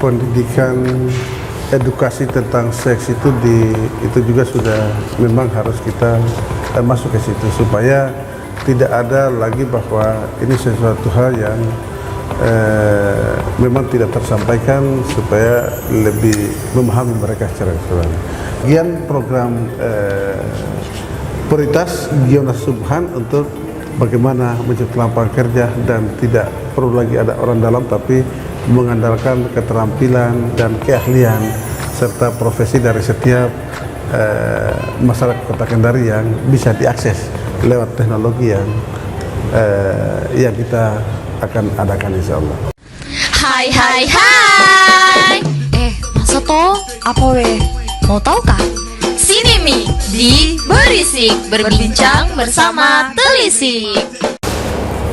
pendidikan edukasi tentang seks itu juga sudah memang harus kita masuk ke situ supaya tidak ada lagi bahwa ini sesuatu hal yang memang tidak tersampaikan supaya lebih memahami mereka secara keseluruhan. Bagian program prioritas Giyona Subhan untuk bagaimana menciptakan lapangan kerja dan tidak perlu lagi ada orang dalam tapi mengandalkan keterampilan dan keahlian serta profesi dari setiap masyarakat Kota Kendari yang bisa diakses lewat teknologi yang kita akan adakan insya Allah. Hai hai hai. Masa toh? Apa weh? Mau tahu kah? Sini Mi di Berisik berbincang bersama Telisik.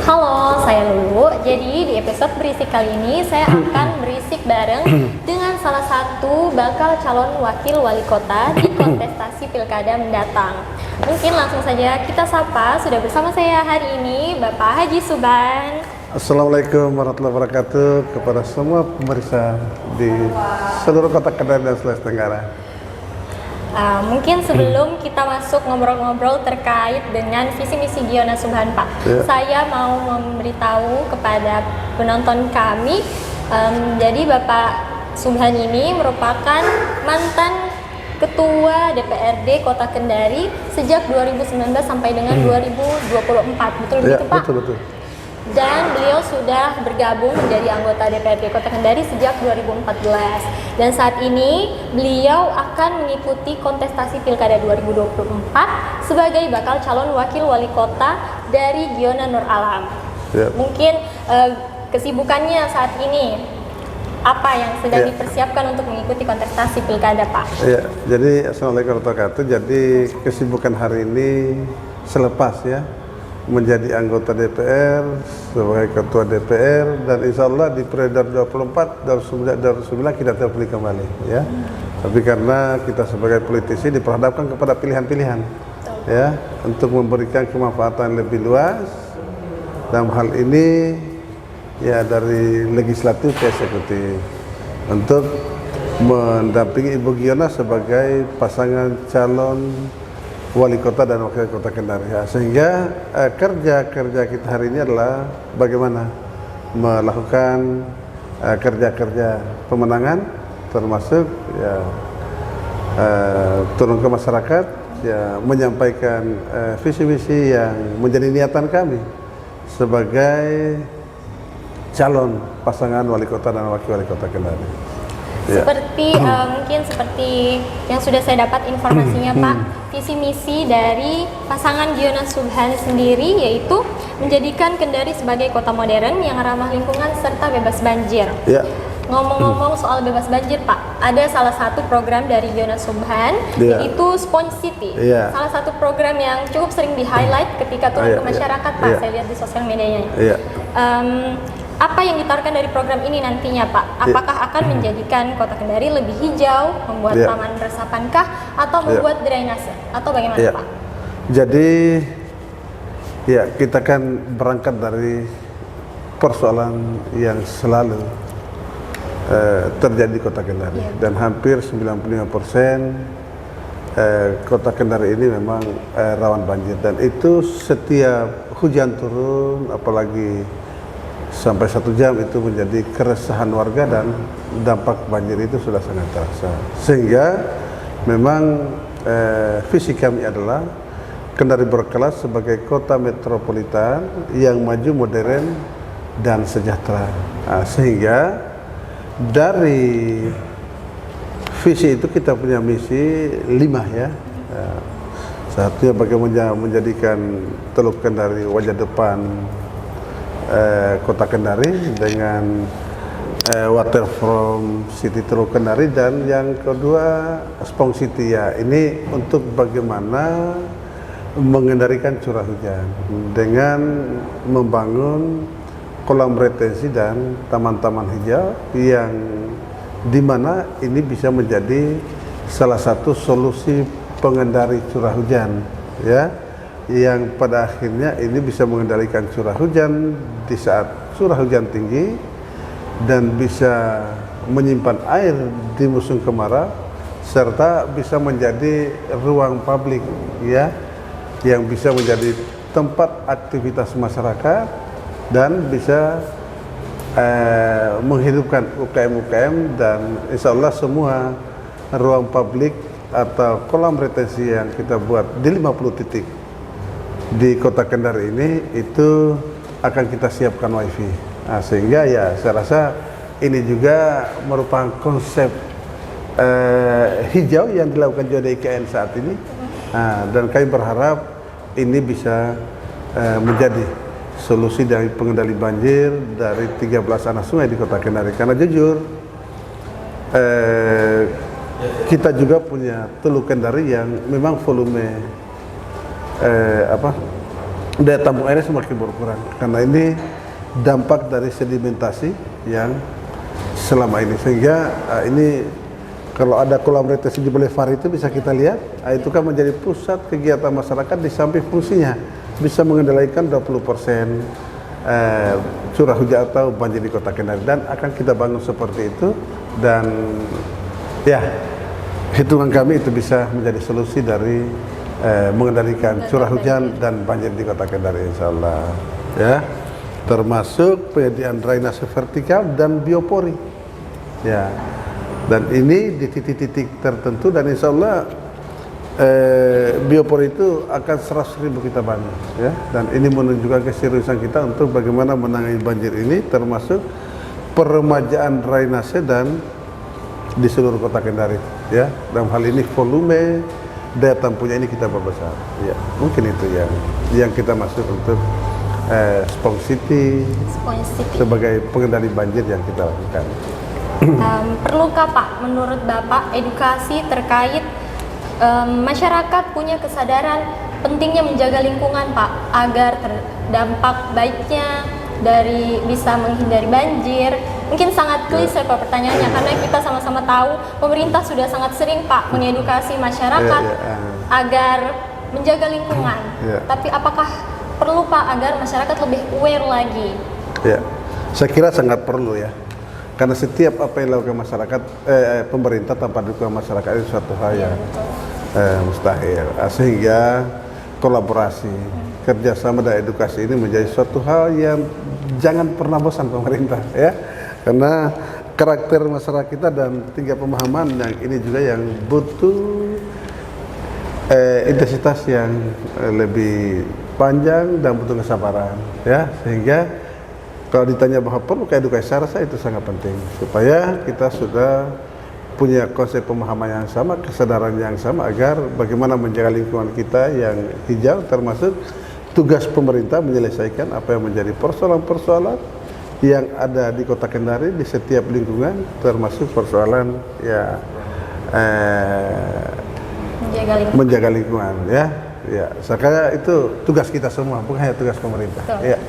Halo, saya Lulu. Jadi di episode Berisik kali ini saya akan berisik bareng dengan salah satu bakal calon wakil wali kota di kontestasi pilkada mendatang. Mungkin langsung saja kita sapa. Sudah bersama saya hari ini Bapak Haji Subhan. Assalamualaikum warahmatullahi wabarakatuh kepada semua pemirsa di seluruh Kota Kendari dan Sulawesi Tenggara. Mungkin sebelum kita masuk ngobrol-ngobrol terkait dengan visi misi Giyona Subhan, Pak, saya mau memberitahu kepada penonton kami, jadi Bapak Subhan ini merupakan mantan Ketua DPRD Kota Kendari sejak 2019 sampai dengan 2024, betul begitu Pak? Betul. Dan beliau sudah bergabung menjadi anggota DPRD Kota Kendari sejak 2014. Dan saat ini beliau akan mengikuti kontestasi Pilkada 2024 sebagai bakal calon wakil wali kota dari Giyona Nur Alam. Mungkin kesibukannya saat ini apa yang sedang dipersiapkan untuk mengikuti kontestasi Pilkada, Pak? Jadi Assalamualaikum warahmatullahi wabarakatuh. Jadi kesibukan hari ini selepas menjadi anggota DPR, sebagai ketua DPR, dan insya Allah di periode 2024 2009 kita terpilih kembali Tapi karena kita sebagai politisi diperhadapkan kepada pilihan-pilihan untuk memberikan kemanfaatan lebih luas dalam hal ini dari legislatif ke eksekutif untuk mendampingi Ibu Giyona sebagai pasangan calon wali kota dan wakil kota Kendari, sehingga kerja kita hari ini adalah bagaimana melakukan kerja-kerja pemenangan, termasuk turun ke masyarakat, menyampaikan visi misi yang menjadi niatan kami sebagai calon pasangan wali kota dan wakil wali kota Kendari. Mungkin seperti yang sudah saya dapat informasinya Pak, visi misi dari pasangan Giyona Subhan sendiri yaitu menjadikan Kendari sebagai kota modern yang ramah lingkungan serta bebas banjir. Ngomong-ngomong soal bebas banjir Pak, ada salah satu program dari Giyona Subhan yaitu Sponge City. Salah satu program yang cukup sering di-highlight ketika turun ke masyarakat Pak, saya lihat di sosial medianya. Apa yang ditawarkan dari program ini nantinya Pak? Apakah akan menjadikan Kota Kendari lebih hijau, membuat taman resapankah, atau membuat drainase, atau bagaimana Pak? Jadi kita kan berangkat dari persoalan yang selalu terjadi di Kota Kendari, dan hampir 95% Kota Kendari ini memang rawan banjir, dan itu setiap hujan turun, apalagi sampai 1 jam itu menjadi keresahan warga, dan dampak banjir itu sudah sangat terasa. Sehingga memang visi kami adalah Kendari berkelas sebagai kota metropolitan yang maju, modern, dan sejahtera. Sehingga dari visi itu kita punya misi 5 satunya bagaimana menjadikan Teluk Kendari wajah depan Kota Kendari dengan waterfront City Teluk Kendari, dan yang kedua Sponge City ini untuk bagaimana mengendalikan curah hujan dengan membangun kolam retensi dan taman-taman hijau yang dimana ini bisa menjadi salah satu solusi pengendali curah hujan yang pada akhirnya ini bisa mengendalikan curah hujan di saat curah hujan tinggi, dan bisa menyimpan air di musim kemarau serta bisa menjadi ruang publik ya yang bisa menjadi tempat aktivitas masyarakat dan bisa menghidupkan UKM-UKM dan insya Allah semua ruang publik atau kolam retensi yang kita buat di 50 titik di Kota Kendari ini itu akan kita siapkan wifi. Nah, sehingga ya saya rasa ini juga merupakan konsep hijau yang dilakukan juga di IKN saat ini. Nah, dan kami berharap ini bisa menjadi solusi dari pengendali banjir dari 13 anak sungai di Kota Kendari. Karena jujur kita juga punya Teluk Kendari yang memang volume daya tampung airnya semakin berkurang karena ini dampak dari sedimentasi yang selama ini, sehingga ini kalau ada kolam retensi di Boulevard itu bisa kita lihat itu kan menjadi pusat kegiatan masyarakat di samping fungsinya bisa mengendalikan 20% curah hujan atau banjir di Kota Kendari, dan akan kita bangun seperti itu, dan ya hitungan kami itu bisa menjadi solusi dari mengendalikan curah hujan dan banjir di Kota Kendari insyaallah ya, termasuk penyediaan drainase vertikal dan biopori ya, dan ini di titik-titik tertentu, dan insyaallah biopori itu akan 100.000 kita bangun ya, dan ini menunjukkan keseriusan kita untuk bagaimana menangani banjir ini, termasuk peremajaan drainase dan di seluruh Kota Kendari ya. Dalam hal ini volume daya tampungnya ini kita perbesar ya, mungkin itu yang kita masuk untuk Spong City sebagai pengendali banjir yang kita lakukan. Perlukah Pak menurut Bapak edukasi terkait masyarakat punya kesadaran pentingnya menjaga lingkungan Pak agar terdampak baiknya dari bisa menghindari banjir? Mungkin sangat klise Pak pertanyaannya, karena kita sama-sama tahu pemerintah sudah sangat sering Pak mengedukasi masyarakat agar menjaga lingkungan. Tapi apakah perlu Pak agar masyarakat lebih aware lagi? Ya, saya kira sangat perlu ya. Karena setiap apa yang dilakukan masyarakat, pemerintah tanpa dukungan masyarakat itu suatu hal yang mustahil. Sehingga kolaborasi, kerjasama dan edukasi ini menjadi suatu hal yang jangan pernah bosan pemerintah ya. Karena karakter masyarakat kita dan tingkat pemahaman yang ini juga yang butuh intensitas yang lebih panjang dan butuh kesabaran ya, sehingga kalau ditanya bahwa perlu edukasi, saya rasa itu sangat penting supaya kita sudah punya konsep pemahaman yang sama, kesadaran yang sama agar bagaimana menjaga lingkungan kita yang hijau, termasuk tugas pemerintah menyelesaikan apa yang menjadi persoalan-persoalan yang ada di Kota Kendari di setiap lingkungan, termasuk persoalan ya menjaga lingkungan ya. Ya, saya kira itu tugas kita semua, bukan hanya tugas pemerintah. Ya.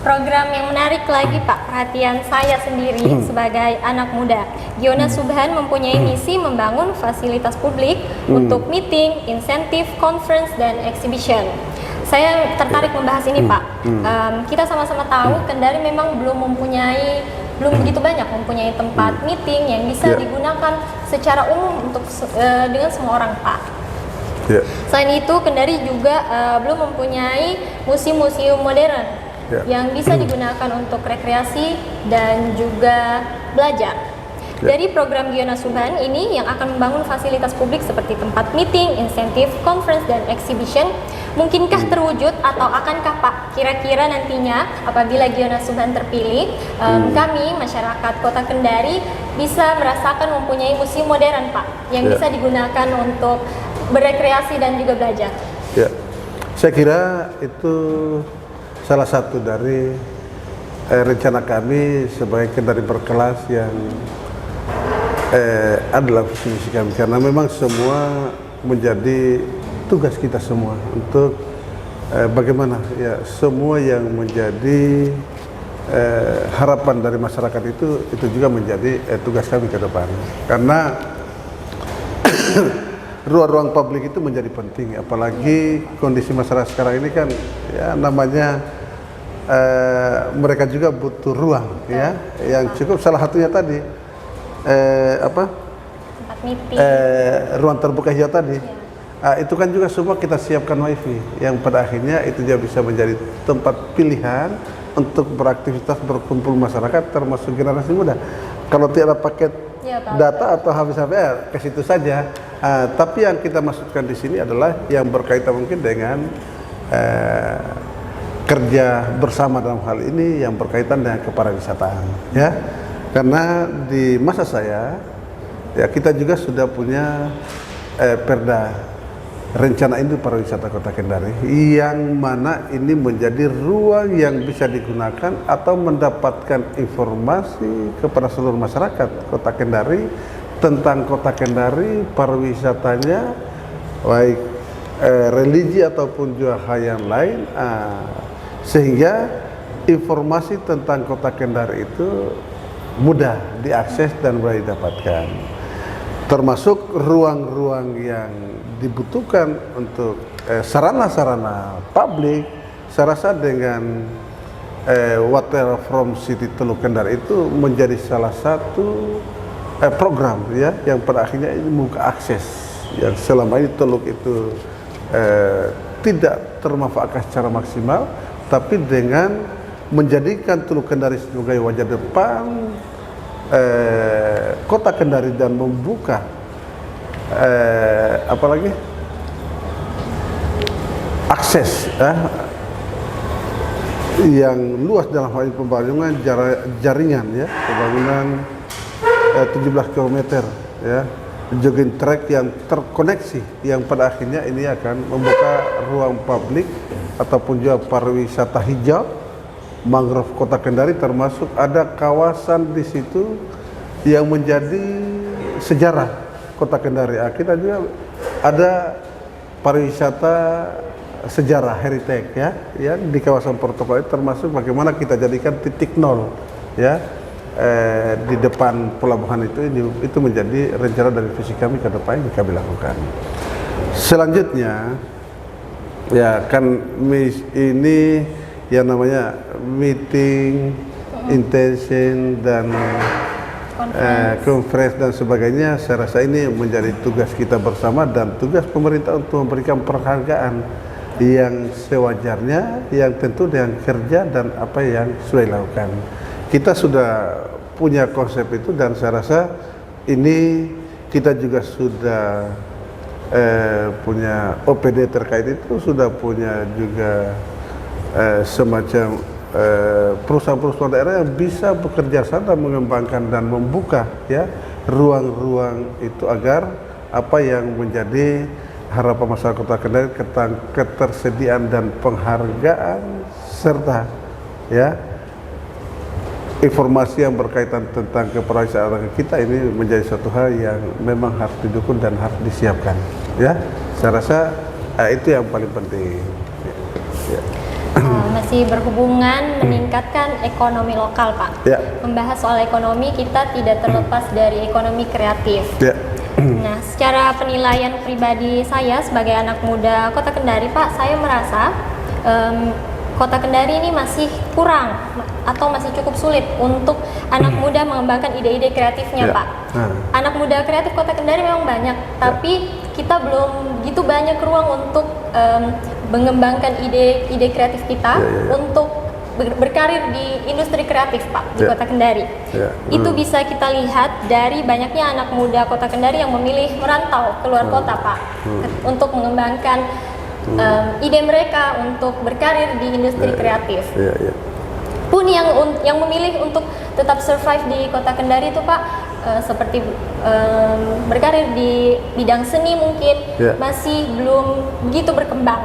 Program yang menarik lagi Pak perhatian saya sendiri sebagai anak muda. Giona Subhan mempunyai misi membangun fasilitas publik untuk meeting, insentif, conference, dan exhibition. Saya tertarik membahas ini Pak. Kita sama-sama tahu Kendari memang belum begitu banyak mempunyai tempat meeting yang bisa digunakan secara umum untuk dengan semua orang Pak. Selain itu Kendari juga belum mempunyai museum-museum modern yang bisa digunakan untuk rekreasi dan juga belajar. Dari program Giona Subhan ini yang akan membangun fasilitas publik seperti tempat meeting, insentif, conference, dan exhibition, mungkinkah terwujud atau akankah Pak kira-kira nantinya apabila Giona Subhan terpilih, kami masyarakat Kota Kendari bisa merasakan mempunyai museum modern Pak yang bisa digunakan untuk berekreasi dan juga belajar? Ya, saya kira itu salah satu dari rencana kami sebagai Kendari berkelas yang adalah visi misi kami, karena memang semua menjadi tugas kita semua untuk bagaimana ya semua yang menjadi harapan dari masyarakat itu juga menjadi tugas kami ke depan, karena ruang-ruang publik itu menjadi penting, apalagi kondisi masyarakat sekarang ini kan ya namanya mereka juga butuh ruang ya, yang cukup. Salah satunya tadi Tempat meeting. ruang terbuka hijau tadi. Itu kan juga semua kita siapkan wifi, yang pada akhirnya itu juga bisa menjadi tempat pilihan untuk beraktivitas berkumpul masyarakat, termasuk generasi muda. Kalau tidak ada paket data atau habis HBR, ke situ saja. Tapi yang kita maksudkan di sini adalah yang berkaitan mungkin dengan kerja bersama dalam hal ini yang berkaitan dengan kepariwisataan, ya. Karena di masa saya, ya kita juga sudah punya perda rencana induk pariwisata Kota Kendari, yang mana ini menjadi ruang yang bisa digunakan atau mendapatkan informasi kepada seluruh masyarakat Kota Kendari tentang Kota Kendari, pariwisatanya, baik religi ataupun juga hal yang lain, sehingga informasi tentang Kota Kendari itu mudah diakses dan mudah didapatkan, termasuk ruang-ruang yang dibutuhkan untuk sarana-sarana publik. Saya rasa dengan Water from City Teluk Kendari itu menjadi salah satu program ya, yang pada akhirnya ini membuka akses yang selama ini Teluk itu tidak termanfaatkan secara maksimal, tapi dengan menjadikan Teluk Kendari sebagai wajah depan Kota Kendari dan membuka apalagi akses yang luas dalam hal ini pembangunan jaringan ya, pembangunan 17 km ya, jogging track yang terkoneksi, yang pada akhirnya ini akan membuka ruang publik ataupun juga pariwisata hijau mangrove Kota Kendari, termasuk ada kawasan di situ yang menjadi sejarah Kota Kendari. Kita juga ada pariwisata sejarah heritage ya, di kawasan protokol, termasuk bagaimana kita jadikan titik nol ya di depan pelabuhan itu menjadi rencana dari visi kami ke depan yang kami lakukan. Selanjutnya ya kan ini yang namanya meeting, intention dan conference dan sebagainya. Saya rasa ini menjadi tugas kita bersama dan tugas pemerintah untuk memberikan penghargaan yang sewajarnya, yang tentu dengan kerja dan apa yang sudah dilakukan. Kita sudah punya konsep itu dan saya rasa ini kita juga sudah punya OPD terkait itu, sudah punya juga semacam perusahaan-perusahaan daerah yang bisa bekerja sama mengembangkan dan membuka ya ruang-ruang itu agar apa yang menjadi harapan masyarakat Kota Kendari tentang ketersediaan dan penghargaan serta ya informasi yang berkaitan tentang kepariwisataan kita ini menjadi suatu hal yang memang harus didukung dan harus disiapkan ya. Saya rasa itu yang paling penting ya. Masih berhubungan meningkatkan ekonomi lokal, Pak. Ya. Membahas soal ekonomi, kita tidak terlepas dari ekonomi kreatif. Ya. Nah, secara penilaian pribadi saya sebagai anak muda Kota Kendari, Pak, saya merasa Kota Kendari ini masih kurang atau masih cukup sulit untuk anak muda mengembangkan ide-ide kreatifnya, Ya. Pak. Anak muda kreatif Kota Kendari memang banyak, tapi kita belum gitu banyak ruang untuk mengembangkan ide-ide kreatif kita untuk berkarir di industri kreatif, Pak, di Kota Kendari. Itu bisa kita lihat dari banyaknya anak muda Kota Kendari yang memilih merantau keluar kota, Pak, untuk mengembangkan ide mereka untuk berkarir di industri kreatif. Pun yang memilih untuk tetap survive di Kota Kendari itu, Pak, seperti berkarir di bidang seni mungkin masih belum begitu berkembang.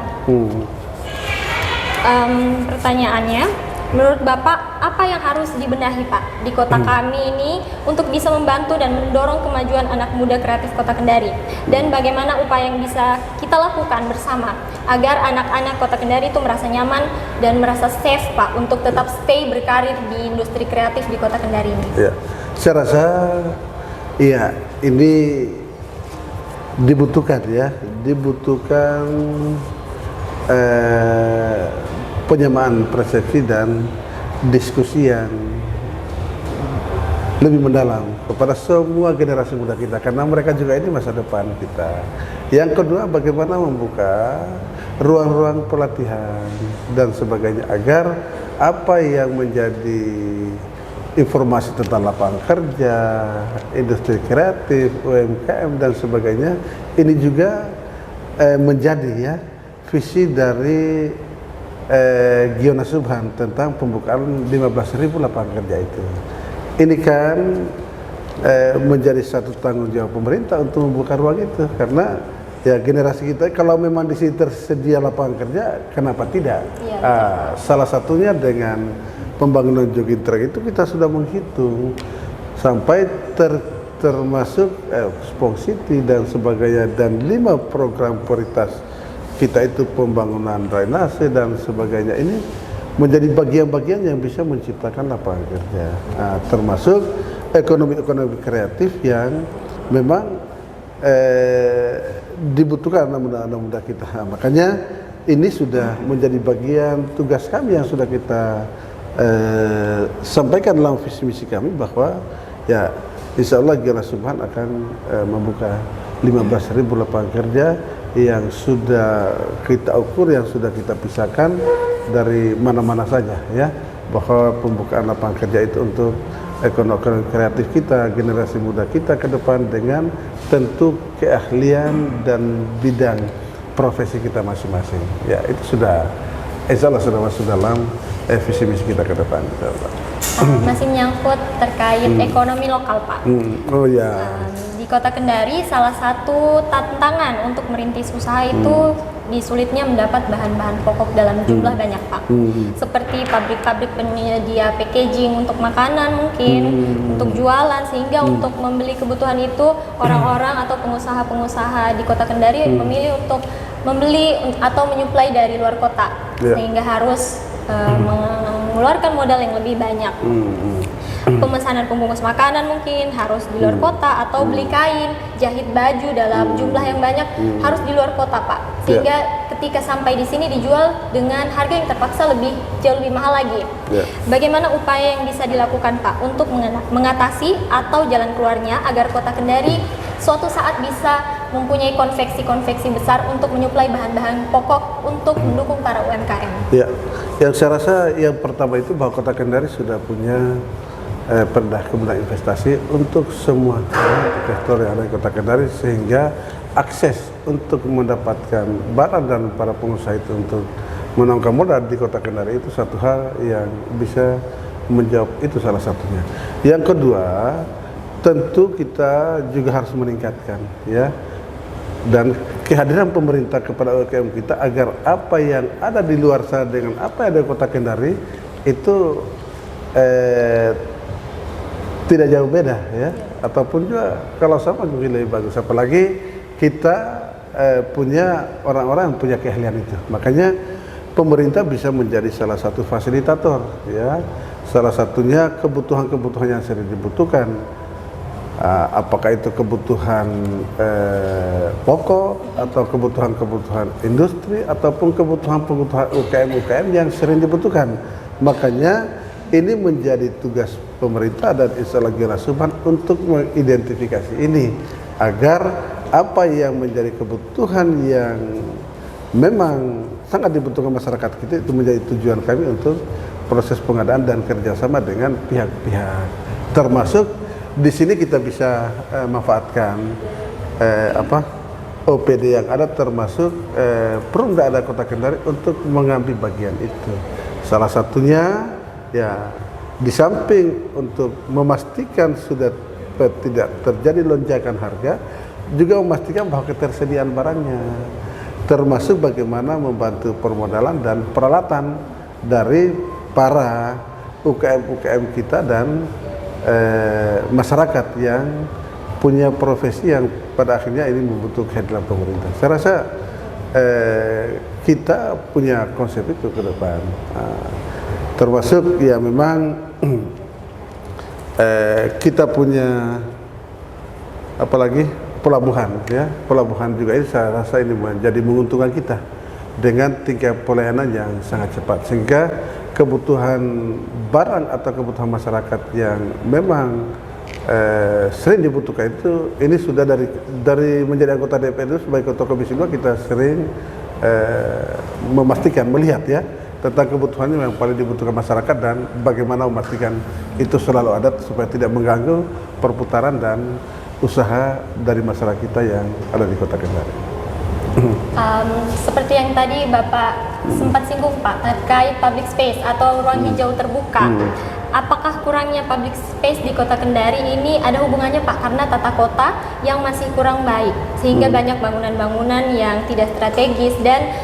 Pertanyaannya, menurut Bapak apa yang harus dibenahi, Pak, di kota kami ini untuk bisa membantu dan mendorong kemajuan anak muda kreatif Kota Kendari, dan bagaimana upaya yang bisa kita lakukan bersama agar anak-anak Kota Kendari itu merasa nyaman dan merasa safe, Pak, untuk tetap stay berkarir di industri kreatif di Kota Kendari ini? Ya, saya rasa iya ini dibutuhkan ya, dibutuhkan penyamaan persepsi dan diskusi yang lebih mendalam kepada semua generasi muda kita, karena mereka juga ini masa depan kita. Yang kedua, bagaimana membuka ruang-ruang pelatihan dan sebagainya agar apa yang menjadi informasi tentang lapangan kerja, industri kreatif, UMKM dan sebagainya ini juga menjadi ya visi dari Giyona Subhan tentang pembukaan 15.000 lapangan kerja itu. Ini kan menjadi satu tanggung jawab pemerintah untuk membuka ruang itu, karena ya generasi kita kalau memang di sini tersedia lapangan kerja, kenapa tidak? Iya, Salah satunya dengan pembangunan jogging track itu kita sudah menghitung sampai termasuk Spong City dan sebagainya, dan 5 program prioritas kita itu pembangunan drainase dan sebagainya. Ini menjadi bagian-bagian yang bisa menciptakan lapangan kerja, termasuk ekonomi kreatif yang memang dibutuhkan anak muda kita. Makanya ini sudah menjadi bagian tugas kami yang sudah kita sampaikan dalam visi misi kami, bahwa ya insya Allah Giyona Subhan akan membuka 15.000 lapangan kerja yang sudah kita ukur, yang sudah kita pisahkan dari mana-mana saja ya, bahwa pembukaan lapangan kerja itu untuk ekonomi kreatif kita, generasi muda kita ke depan dengan tentu keahlian dan bidang profesi kita masing-masing. Ya itu sudah insya Allah sudah masuk dalam visi misi kita ke depan. Masih menyangkut terkait ekonomi lokal, Pak. Oh ya. Di Kota Kendari salah satu tantangan untuk merintis usaha itu disulitnya mendapat bahan-bahan pokok dalam jumlah banyak, Pak. Seperti pabrik-pabrik penyedia packaging untuk makanan mungkin, untuk jualan, sehingga untuk membeli kebutuhan itu orang-orang atau pengusaha-pengusaha di Kota Kendari memilih untuk membeli atau menyuplai dari luar kota, sehingga harus mengeluarkan modal yang lebih banyak. Pemesanan pembungkus makanan mungkin harus di luar kota, atau beli kain, jahit baju dalam jumlah yang banyak harus di luar kota, Pak. Sehingga ketika sampai di sini dijual dengan harga yang terpaksa jauh lebih mahal lagi. Bagaimana upaya yang bisa dilakukan, Pak, untuk mengatasi atau jalan keluarnya agar Kota Kendari suatu saat bisa mempunyai konveksi-konveksi besar untuk menyuplai bahan-bahan pokok untuk mendukung para UMKM? Ya, yang saya rasa yang pertama itu bahwa Kota Kendari sudah punya perda kemudahan investasi untuk semua investor yang ada di Kota Kendari, sehingga akses untuk mendapatkan barang dan para pengusaha itu untuk menongkrong modal di Kota Kendari itu satu hal yang bisa menjawab, itu salah satunya. Yang kedua, tentu kita juga harus meningkatkan ya, dan kehadiran pemerintah kepada UMKM kita agar apa yang ada di luar sana dengan apa yang ada di Kota Kendari itu tidak jauh beda ya, ataupun juga kalau sama mungkin lebih bagus, apalagi kita punya orang-orang yang punya keahlian itu. Makanya pemerintah bisa menjadi salah satu fasilitator ya, salah satunya kebutuhan-kebutuhan yang sering dibutuhkan, apakah itu kebutuhan pokok atau kebutuhan-kebutuhan industri ataupun kebutuhan-kebutuhan UKM yang sering dibutuhkan. Makanya ini menjadi tugas pemerintah dan insya Allah Giyona Subhan untuk mengidentifikasi ini, agar apa yang menjadi kebutuhan yang memang sangat dibutuhkan masyarakat kita itu menjadi tujuan kami untuk proses pengadaan dan kerjasama dengan pihak-pihak. Termasuk di sini kita bisa manfaatkan OPD yang ada, termasuk Perumda ada Kota Kendari untuk mengambil bagian itu. Salah satunya ya, di samping untuk memastikan sudah tidak terjadi lonjakan harga, juga memastikan bahwa ketersediaan barangnya, termasuk bagaimana membantu permodalan dan peralatan dari para UKM kita dan masyarakat yang punya profesi yang pada akhirnya ini membutuhkan kehadiran pemerintah. Saya rasa kita punya konsep itu ke depan. Termasuk ya memang kita punya apalagi pelabuhan ya, pelabuhan juga ini saya rasa ini menjadi menguntungkan kita, dengan tingkat pelayanan yang sangat cepat, sehingga kebutuhan barang atau kebutuhan masyarakat yang memang sering dibutuhkan itu, ini sudah dari menjadi anggota DPR itu sebagai ketua komisi 2 kita sering memastikan, melihat ya tentang kebutuhannya yang paling dibutuhkan masyarakat dan bagaimana memastikan itu selalu ada supaya tidak mengganggu perputaran dan usaha dari masyarakat kita yang ada di Kota Kendari. Seperti yang tadi Bapak sempat singgung Pak terkait public space atau ruang hijau terbuka. Apakah kurangnya public space di Kota Kendari ini ada hubungannya Pak karena tata kota yang masih kurang baik sehingga banyak bangunan-bangunan yang tidak strategis dan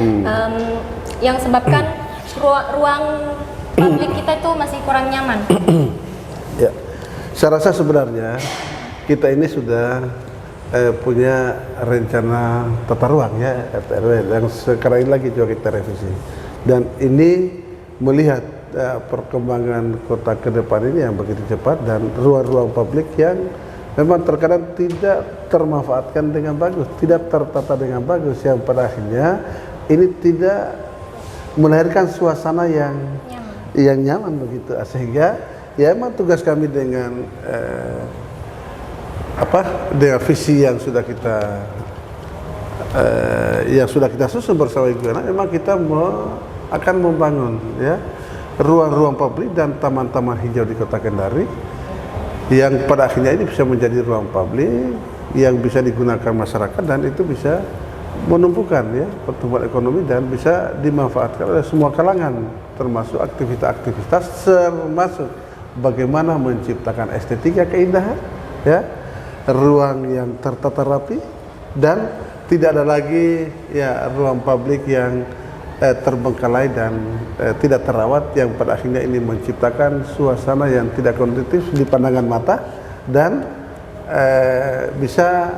yang sebabkan ruang publik kita itu masih kurang nyaman? Ya, saya rasa sebenarnya kita ini sudah punya rencana tata ruang ya RTRW yang sekarang ini lagi juga kita revisi, dan ini melihat perkembangan kota ke depan ini yang begitu cepat dan ruang-ruang publik yang memang terkadang tidak termanfaatkan dengan bagus, tidak tertata dengan bagus, yang pada akhirnya ini tidak melahirkan suasana yang nyaman begitu, sehingga ya memang tugas kami dengan dengan visi yang sudah kita susun bersama Ibu Yana, memang kita akan membangun ya ruang-ruang publik dan taman-taman hijau di Kota Kendari yang pada akhirnya ini bisa menjadi ruang publik yang bisa digunakan masyarakat dan itu bisa menumbuhkan ya pertumbuhan ekonomi dan bisa dimanfaatkan oleh semua kalangan, termasuk aktivitas-aktivitas, termasuk bagaimana menciptakan estetika keindahan ya, ruang yang tertata rapi dan tidak ada lagi ya ruang publik yang terbengkalai dan tidak terawat, yang pada akhirnya ini menciptakan suasana yang tidak kondusif di pandangan mata dan bisa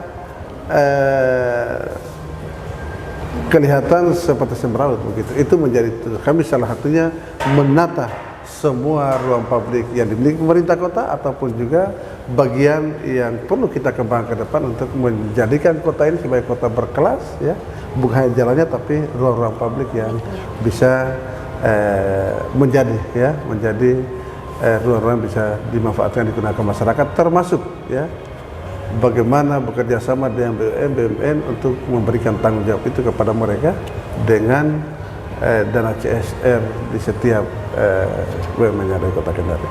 kelihatan seperti semrawut begitu. Itu menjadi kami salah satunya menata semua ruang publik yang dimiliki pemerintah kota ataupun juga bagian yang perlu kita kembangkan ke depan untuk menjadikan kota ini sebagai kota berkelas ya, bukan hanya jalannya tapi ruang-ruang publik yang bisa menjadi ruang-ruang bisa dimanfaatkan digunakan masyarakat, termasuk ya bagaimana bekerja sama dengan BUMN untuk memberikan tanggung jawab itu kepada mereka dengan dana CSR di setiap BUMN yang ada di Kota Kendari.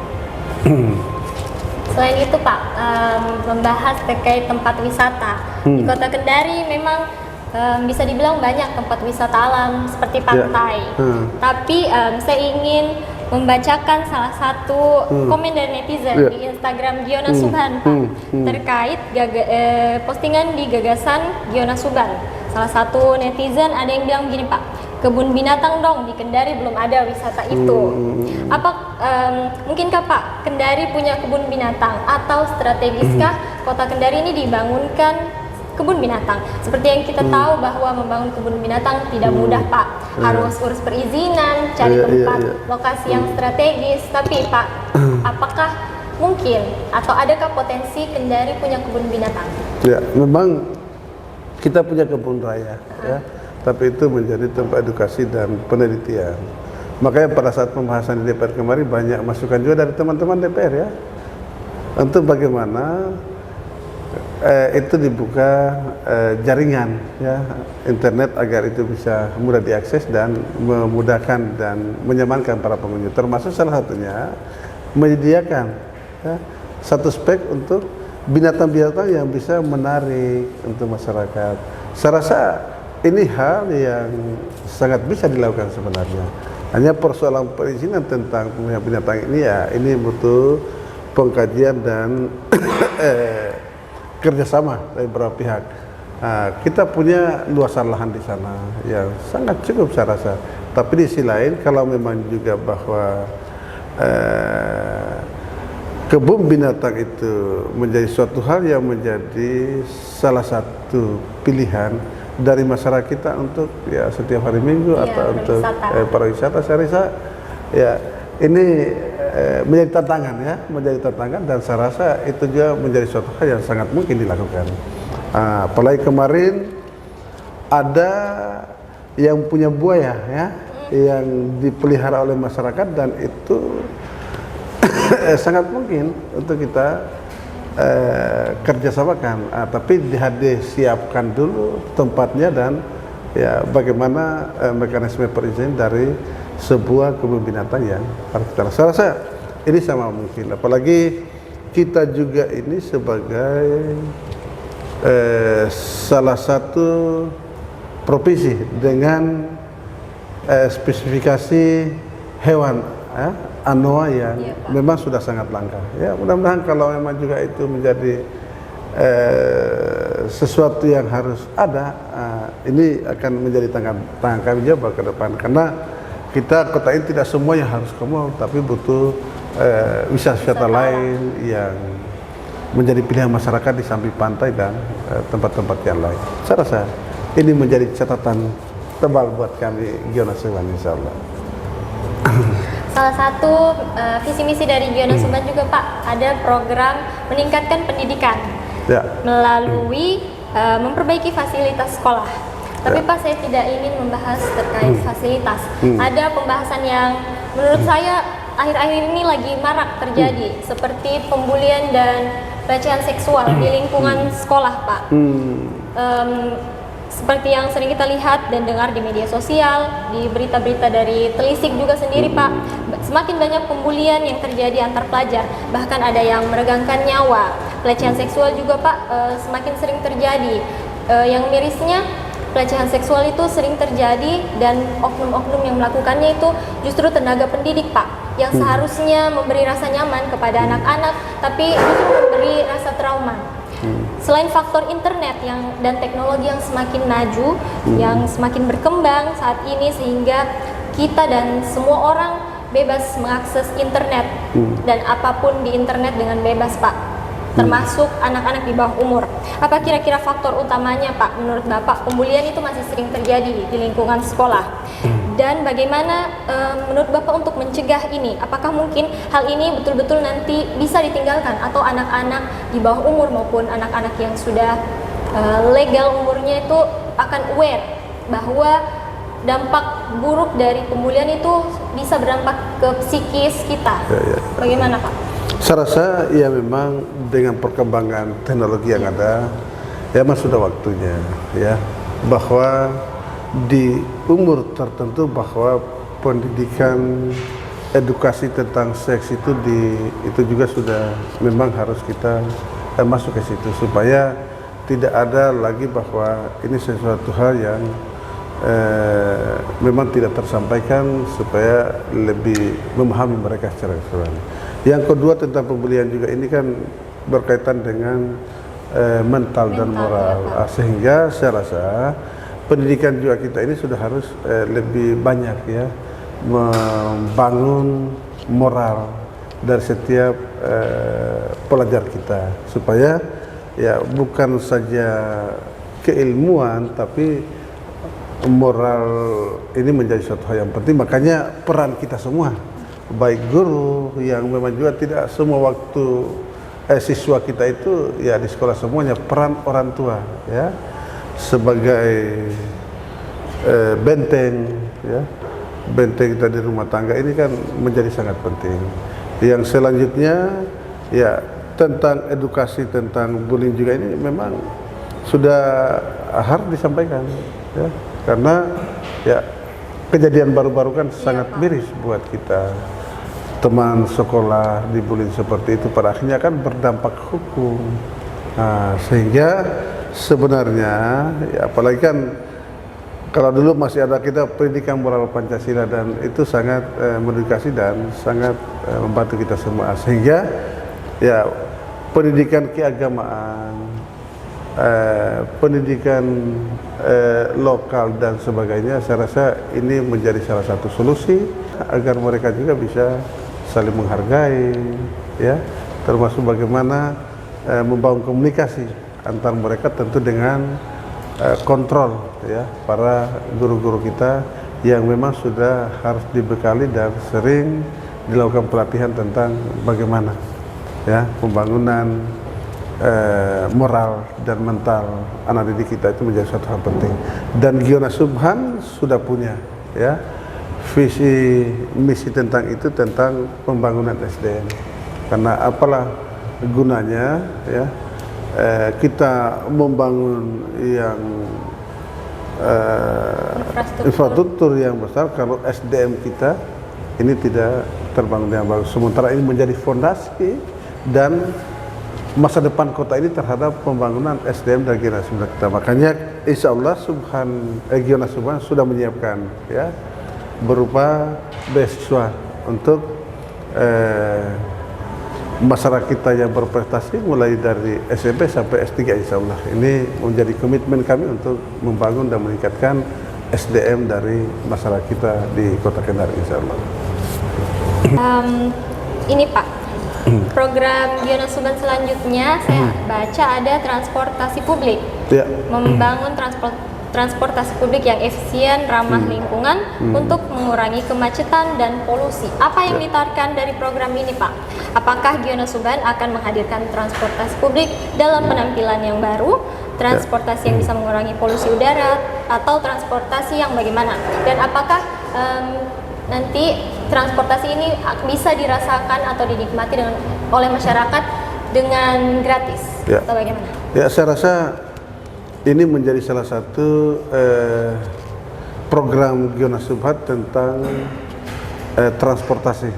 Selain itu Pak, membahas terkait tempat wisata di Kota Kendari, memang bisa dibilang banyak tempat wisata alam seperti pantai. Tapi saya ingin membacakan salah satu komen dari netizen di Instagram Giona Subhan Pak, terkait postingan di gagasan Giona Subhan. Salah satu netizen ada yang bilang begini Pak, kebun binatang dong, di Kendari belum ada wisata itu. Mungkinkah Pak Kendari punya kebun binatang, atau strategiskah Kota Kendari ini dibangunkan kebun binatang? Seperti yang kita tahu bahwa membangun kebun binatang tidak mudah Pak, harus urus perizinan, cari tempat lokasi yang strategis. Tapi Pak, apakah mungkin atau adakah potensi Kendari punya kebun binatang? Ya, memang kita punya kebun raya ya, tapi itu menjadi tempat edukasi dan penelitian. Makanya pada saat pembahasan di DPR kemarin banyak masukan juga dari teman-teman DPR ya, untuk bagaimana itu dibuka jaringan ya internet agar itu bisa mudah diakses dan memudahkan dan menyamankan para pengunjung, termasuk salah satunya menyediakan ya, satu spek untuk binatang-binatang yang bisa menarik untuk masyarakat. Saya rasa ini hal yang sangat bisa dilakukan sebenarnya. Hanya persoalan perizinan tentang binatang ini ya, ini butuh pengkajian dan kerjasama dari beberapa pihak. Kita punya luasan lahan di sana yang sangat cukup saya rasa. Tapi di sisi lain kalau memang juga bahwa kebun binatang itu menjadi suatu hal yang menjadi salah satu pilihan dari masyarakat kita untuk ya setiap hari Minggu atau untuk pariwisata, saya rasa ya ini menjadi tantangan dan saya rasa itu juga menjadi suatu hal yang sangat mungkin dilakukan. Apalagi kemarin ada yang punya buaya ya, yang dipelihara oleh masyarakat, dan itu sangat mungkin untuk kita kerjasamakan. Tapi disiapkan dulu tempatnya dan ya bagaimana mekanisme perizinan dari sebuah kebun binatang yang harus kita lakukan. Saya rasa ini sama mungkin, apalagi kita juga ini sebagai salah satu provinsi dengan spesifikasi hewan anoa yang memang sudah sangat langka. Ya, mudah-mudahan kalau memang juga itu menjadi sesuatu yang harus ada, ini akan menjadi tangan kami juga ke depan, karena kita kota ini tidak semuanya harus ke mall, tapi butuh wisata lain yang menjadi pilihan masyarakat di samping pantai dan tempat-tempat yang lain. Saya rasa ini menjadi catatan tebal buat kami Gionasuban, insya Allah. Salah satu visi misi dari Gionasuban juga Pak, ada program meningkatkan pendidikan melalui memperbaiki fasilitas sekolah. Tapi Pak, saya tidak ingin membahas terkait fasilitas. Ada pembahasan yang menurut saya akhir-akhir ini lagi marak terjadi, seperti pembulian dan pelecehan seksual di lingkungan sekolah Pak. Seperti yang sering kita lihat dan dengar di media sosial, di berita-berita dari Telisik juga sendiri Pak, semakin banyak pembulian yang terjadi antar pelajar, bahkan ada yang meregangkan nyawa. Pelecehan seksual juga Pak semakin sering terjadi. Yang mirisnya, pelecehan seksual itu sering terjadi dan oknum-oknum yang melakukannya itu justru tenaga pendidik Pak, yang seharusnya memberi rasa nyaman kepada anak-anak, tapi justru memberi rasa trauma. Selain faktor internet dan teknologi yang semakin maju, yang semakin berkembang saat ini, sehingga kita dan semua orang bebas mengakses internet dan apapun di internet dengan bebas Pak, termasuk anak-anak di bawah umur. Apa kira-kira faktor utamanya Pak menurut Bapak pembulian itu masih sering terjadi di lingkungan sekolah? Dan bagaimana menurut Bapak untuk mencegah ini? Apakah mungkin hal ini betul-betul nanti bisa ditinggalkan, atau anak-anak di bawah umur maupun anak-anak yang sudah legal umurnya itu akan aware bahwa dampak buruk dari pembulian itu bisa berdampak ke psikis kita? Bagaimana Pak? Saya rasa ya memang dengan perkembangan teknologi yang ada, ya memang sudah waktunya ya, bahwa di umur tertentu bahwa pendidikan edukasi tentang seks itu juga sudah memang harus kita masuk ke situ, supaya tidak ada lagi bahwa ini sesuatu hal yang memang tidak tersampaikan, supaya lebih memahami mereka secara keseluruhan. Yang kedua tentang pembulian juga ini kan berkaitan dengan mental dan moral, sehingga saya rasa pendidikan juga kita ini sudah harus lebih banyak ya membangun moral dari setiap pelajar kita, supaya ya bukan saja keilmuan tapi moral ini menjadi suatu hal yang penting. Makanya peran kita semua, baik guru yang memang juga tidak semua waktu siswa kita itu ya di sekolah, semuanya peran orang tua ya sebagai benteng ya, benteng kita di rumah tangga ini kan menjadi sangat penting. Yang selanjutnya ya tentang edukasi tentang bullying juga ini memang sudah harus disampaikan ya, karena ya kejadian baru-baru kan sangat miris buat kita. Teman sekolah dibully seperti itu pada akhirnya kan berdampak hukum. Nah, sehingga sebenarnya ya, apalagi kan kalau dulu masih ada kita pendidikan moral Pancasila, dan itu sangat mengedukasi dan sangat membantu kita semua, sehingga ya pendidikan keagamaan, pendidikan lokal dan sebagainya, saya rasa ini menjadi salah satu solusi agar mereka juga bisa saling menghargai ya, termasuk bagaimana membangun komunikasi antar mereka, tentu dengan kontrol ya para guru-guru kita yang memang sudah harus dibekali dan sering dilakukan pelatihan tentang bagaimana ya pembangunan moral dan mental anak didik kita itu menjadi suatu hal penting. Dan Giyona Subhan sudah punya ya visi misi tentang itu, tentang pembangunan SDM. Karena apalah gunanya ya kita membangun yang infrastruktur yang besar kalau SDM kita ini tidak terbangun dengan bagus. Sementara ini menjadi fondasi dan masa depan kota ini terhadap pembangunan SDM dan generasi muda kita. Makanya insya Allah Giyona Subhan sudah menyiapkan ya berupa beasiswa untuk masyarakat kita yang berprestasi mulai dari SMP sampai S3 insya Allah. Ini menjadi komitmen kami untuk membangun dan meningkatkan SDM dari masyarakat kita di Kota Kendari insya Allah. Ini Pak, program Giyona Subhan selanjutnya saya baca ada transportasi publik, Ya. membangun transportasi publik yang efisien, ramah lingkungan untuk mengurangi kemacetan dan polusi. Apa yang ditawarkan dari program ini Pak? Apakah Giyona Subhan akan menghadirkan transportasi publik dalam penampilan yang baru, transportasi yang bisa mengurangi polusi udara, atau transportasi yang bagaimana? Dan apakah nanti transportasi ini bisa dirasakan atau dinikmati oleh masyarakat dengan gratis atau bagaimana? Ya, saya rasa ini menjadi salah satu program Giyona Subhan tentang transportasi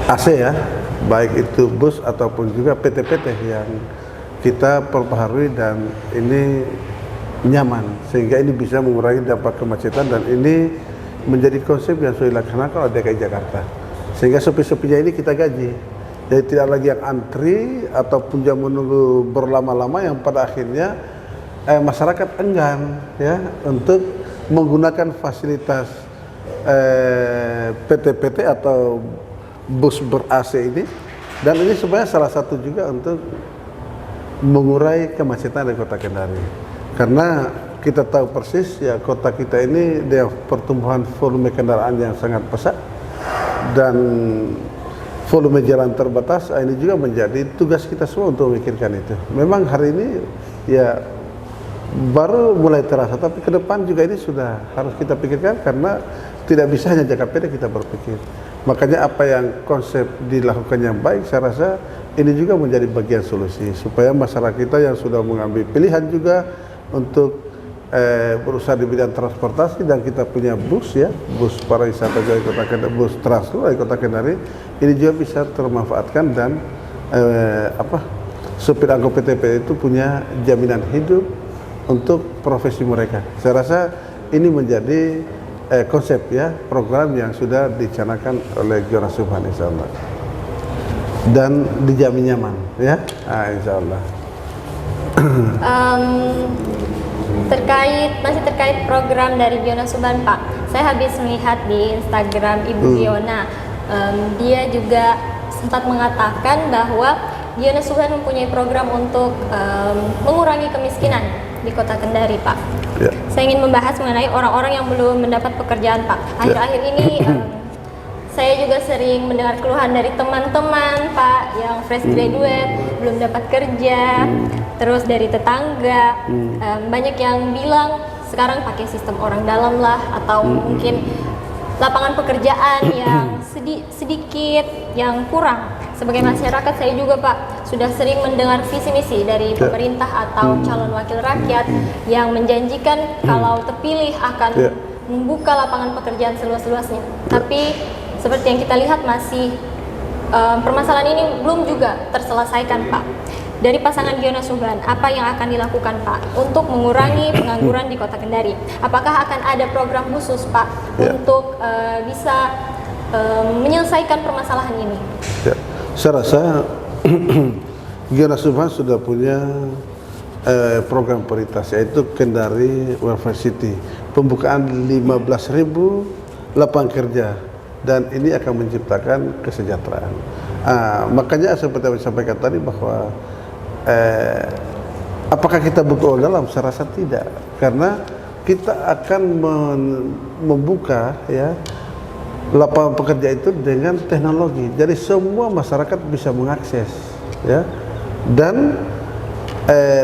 AC ya, baik itu bus ataupun juga PT-PT yang kita perbaharui dan ini nyaman sehingga ini bisa mengurangi dampak kemacetan, dan ini menjadi konsep yang sudah dilaksanakan oleh DKI Jakarta sehingga sepi-sepinya ini kita gaji. Jadi tidak lagi yang antri ataupun yang menunggu berlama-lama yang pada akhirnya masyarakat enggan ya untuk menggunakan fasilitas PT-PT atau bus ber-AC ini, dan ini sebenarnya salah satu juga untuk mengurai kemacetan di Kota Kendari. Karena kita tahu persis ya kota kita ini dengan pertumbuhan volume kendaraan yang sangat pesat dan volume jalan terbatas, ini juga menjadi tugas kita semua untuk memikirkan itu. Memang hari ini ya baru mulai terasa, tapi ke depan juga ini sudah harus kita pikirkan karena tidak bisa hanya jangka pendek kita berpikir. Makanya apa yang konsep dilakukan yang baik, saya rasa ini juga menjadi bagian solusi supaya masyarakat kita yang sudah mengambil pilihan juga untuk berusaha di bidang transportasi, dan kita punya bus ya, bus pariwisata dari Kota Kendari, bus Translo dari Kota Kendari, ini juga bisa termanfaatkan dan supir angkot PT-PT itu punya jaminan hidup untuk profesi mereka. Saya rasa ini menjadi konsep ya program yang sudah dicanangkan oleh Giyona Subhan insyaallah dan dijamin nyaman ya, insyaallah. Terkait program dari Giyona Subhan Pak, saya habis melihat di Instagram Ibu Giyona, dia juga sempat mengatakan bahwa Giyona Subhan mempunyai program untuk mengurangi kemiskinan di Kota Kendari Pak. Ya. Saya ingin membahas mengenai orang-orang yang belum mendapat pekerjaan Pak. Akhir-akhir ini saya juga sering mendengar keluhan dari teman-teman Pak yang fresh graduate belum dapat kerja, terus dari tetangga banyak yang bilang sekarang pakai sistem orang dalam lah, atau mungkin lapangan pekerjaan yang sedikit yang kurang. Sebagai masyarakat saya juga Pak sudah sering mendengar visi misi dari pemerintah atau calon wakil rakyat yang menjanjikan kalau terpilih akan membuka lapangan pekerjaan seluas-luasnya. Tapi seperti yang kita lihat masih permasalahan ini belum juga terselesaikan Pak. Dari pasangan Giyona Subhan, apa yang akan dilakukan Pak untuk mengurangi pengangguran di Kota Kendari? Apakah akan ada program khusus Pak untuk bisa menyelesaikan permasalahan ini? Ya. Saya rasa Giyona Subhan sudah punya program prioritas, yaitu Kendari Welfare City, pembukaan 15.000 lapangan kerja, dan ini akan menciptakan kesejahteraan. Makanya seperti yang saya sampaikan tadi bahwa apakah kita butuh orang dalam? Saya rasa tidak, karena kita akan membuka ya lapangan pekerja itu dengan teknologi. Jadi semua masyarakat bisa mengakses, ya. Dan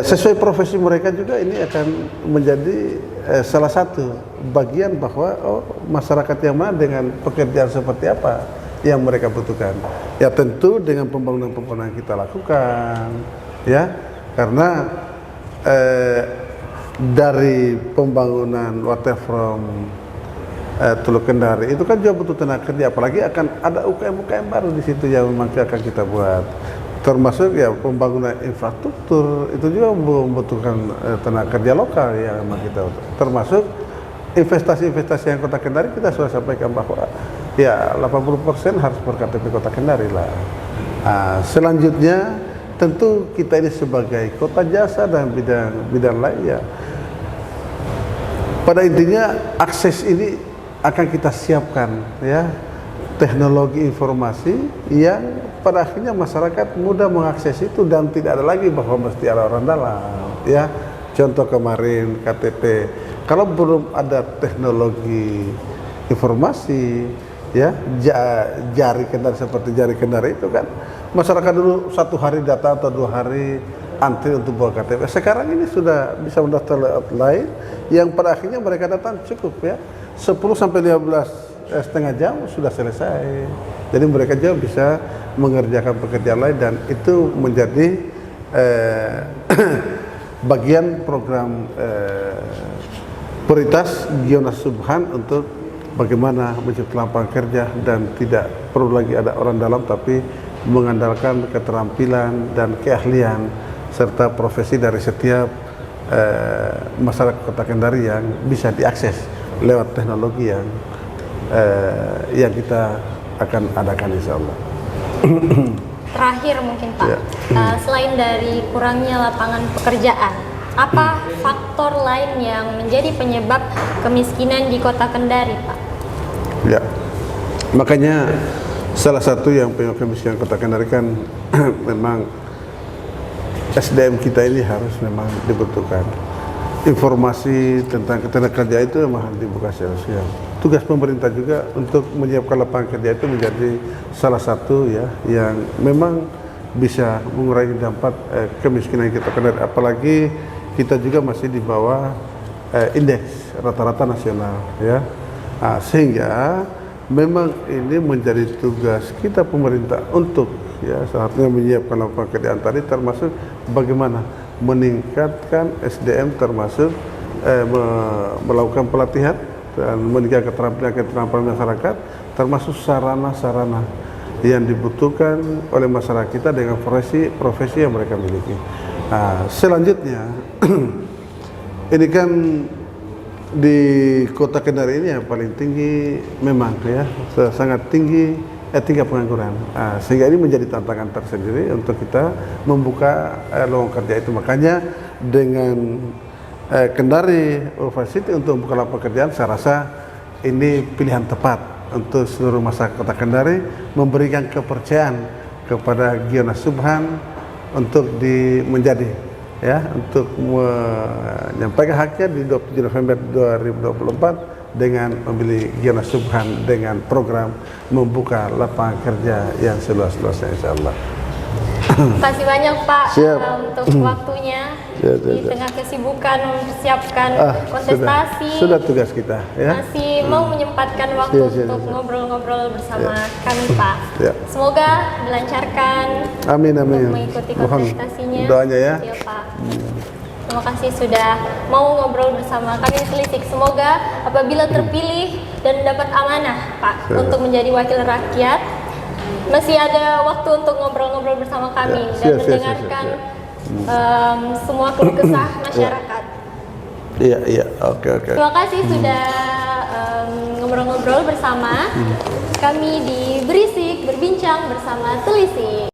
sesuai profesi mereka juga ini akan menjadi salah satu bagian bahwa masyarakat yang mana dengan pekerjaan seperti apa yang mereka butuhkan. Ya tentu dengan pembangunan-pembangunan kita lakukan, ya, karena dari pembangunan waterfront Teluk Kendari itu kan juga butuh tenaga kerja, apalagi akan ada UKM-UKM baru di situ yang memang akan kita buat, termasuk ya pembangunan infrastruktur itu juga membutuhkan tenaga kerja lokal yang memang kita, termasuk investasi-investasi yang Kota Kendari kita sudah sampaikan bahwa ya 80% harus berKTP Kota Kendari lah. Selanjutnya tentu kita ini sebagai kota jasa dan bidang lain, ya pada intinya akses ini akan kita siapkan, ya, teknologi informasi yang pada akhirnya masyarakat mudah mengakses itu dan tidak ada lagi bahwa mesti ada orang dalam, ya. Contoh kemarin KTP, kalau belum ada teknologi informasi, ya, jari kendari seperti jari kendari itu kan masyarakat dulu 1 hari datang atau 2 hari antri untuk buat KTP. Sekarang ini sudah bisa mendaftar lewat lain yang pada akhirnya mereka datang cukup, ya, 10 sampai 15 jam sudah selesai. Jadi mereka juga bisa mengerjakan pekerjaan lain dan itu menjadi bagian program prioritas Gionas Subhan untuk bagaimana menciptakan lapangan kerja dan tidak perlu lagi ada orang dalam tapi mengandalkan keterampilan dan keahlian serta profesi dari setiap masyarakat Kota Kendari yang bisa diakses lewat teknologi yang kita akan adakan insya Allah. Terakhir mungkin Pak, Ya. Selain dari kurangnya lapangan pekerjaan, apa faktor lain yang menjadi penyebab kemiskinan di Kota Kendari, Pak? Ya, makanya salah satu yang penyebab kemiskinan Kota Kendari kan memang SDM kita ini harus memang dibutuhkan. Informasi tentang ketenaga kerja itu memang harus dibuka secara sosial. Tugas pemerintah juga untuk menyiapkan lapangan kerja itu menjadi salah satu, ya, yang memang bisa mengurangi dampak kemiskinan kita Kendari. Apalagi kita juga masih di bawah indeks rata-rata nasional, ya. Sehingga memang ini menjadi tugas kita pemerintah untuk, ya, saatnya menyiapkan lapangan kerjaan tadi, termasuk bagaimana meningkatkan SDM, termasuk melakukan pelatihan dan meningkatkan keterampilan masyarakat, termasuk sarana-sarana yang dibutuhkan oleh masyarakat kita dengan profesi yang mereka miliki. Selanjutnya ini kan di Kota Kendari ini yang paling tinggi memang, ya, sangat tinggi tingkat pengangguran, sehingga ini menjadi tantangan tersendiri untuk kita membuka lowongan kerja itu. Makanya dengan Kendari University untuk membuka lapangan pekerjaan, saya rasa ini pilihan tepat untuk seluruh masyarakat Kota Kendari, memberikan kepercayaan kepada Gionas Subhan untuk menjadi, ya, untuk menyampaikan haknya di 27 November 2024 dengan memilih Gionas Subhan dengan program membuka lapangan kerja yang seluas-luasnya insya Allah. Terima kasih banyak Pak untuk waktunya di Siap. tengah kesibukan mempersiapkan kontestasi. Sudah tugas kita, ya. Masih mau menyempatkan waktu untuk ngobrol-ngobrol bersama kami Pak. Ya. Semoga dilancarkan Amin. untuk mengikuti Mohon kontestasinya. doanya, ya. Iya Pak. Terima kasih sudah mau ngobrol bersama kami di Telisik. Semoga apabila terpilih dan mendapat amanah Pak untuk menjadi wakil rakyat, masih ada waktu untuk ngobrol-ngobrol bersama kami dan mendengarkan semua keluh kesah masyarakat. Iya, oke. Terima kasih sudah ngobrol-ngobrol bersama kami di Berisik, berbincang bersama Telisik.